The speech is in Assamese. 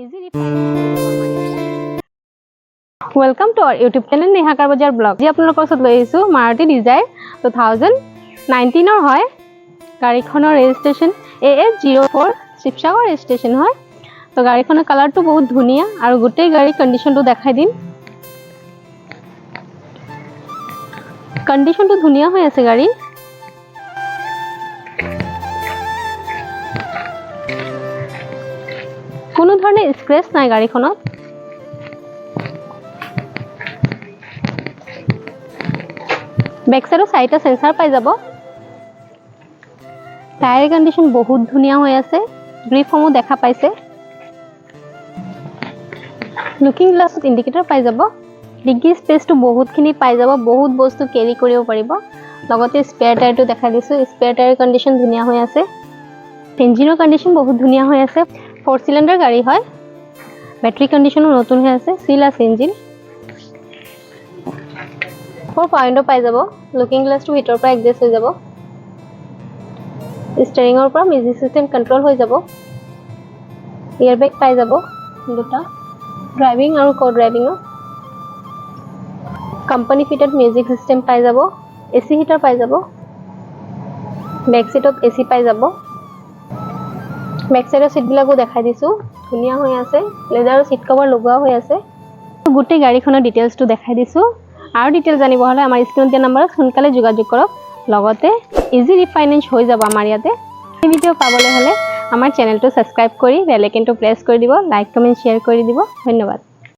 easy Welcome to our YouTube channel Neha Car Bazaar Vlog. जी আপোনালোকৰ ওচৰত লৈ আহিছো Maruti Dzire 2019 ৰ হয় গাড়ীখনৰ ৰেজিষ্ট্ৰেচন AS04 শিৱসাগৰ ৰেজিষ্ট্ৰেচন হয় তো গাড়ীখনৰ কালাৰটো বহুত ধুনিয়া আৰু গোটেই গাড়ী কন্ডিশনটো দেখাই দিম কন্ডিশনটো ধুনিয়া হৈ আছে গাড়ী কোনো ধৰণৰ স্ক্ৰেচ নাই গাড়ীখনত बैक साइड साइटा सेंसर पाई जाबो टायर कंडीशन बहुत धुनिया होय আছে ग्रिप हमु দেখা পাইছে লুকিং গ্লাছত ইন্ডিকেটৰ পাই যাব ডিগি স্পেসটো বহুতখিনি পাই যাব বহুত বস্তু কেৰি কৰিব পাৰিব লগতে স্পেয়াৰ টায়াৰটো দেখা দিছো স্পেয়াৰ টায়াৰ কন্ডিশন ধুনিয়া হৈ আছে ইঞ্জিনৰ কন্ডিশন বহুত ধুনিয়া হৈ আছে 4 সিলিন্ডাৰ গাড়ী হয় ব্যাটাৰী কন্ডিশনো নতুন হৈ আছে সিলাস ইঞ্জিন 4.0 পাই যাব লুকিং গ্লাছটো ভিতৰ পৰা এডজাস্ট হৈ যাব স্টিয়াৰিংৰ পৰা মিউজিক সিস্টেম কন্ট্ৰোল হৈ যাব এয়াৰ বেগ পাই যাব দুটা ড্ৰাইভিং আৰু co driving company fitted music system পাই যাব এসি হিটাৰ পাই যাব বেক সিটত এসি পাই যাব বেক সাইডৰ সিট বিলাকো দেখাই দিছো ধুনিয়া হৈ আছে লেদাৰৰ সিট কভাৰ লগোৱা হৈ আছে গোটেই গাড়ীখনৰ ডিটেইলছটো দেখাই দিছো আৰু ডিটেইল জানিব হলে আমাৰ স্ক্ৰিন দিয়া নম্বৰত সোনকালে যোগাযোগ কৰক লগতে ইজি ৰিফাইনেন্স হৈ যাব আমাৰ ইয়াতে এই ভিডিও পাবলৈ হলে আমাৰ চেনেলটো সাবস্ক্ৰাইব কৰি বেল আইকনটো প্ৰেছ কৰি দিব লাইক কমেন্ট শেয়াৰ কৰি দিব ধন্যবাদ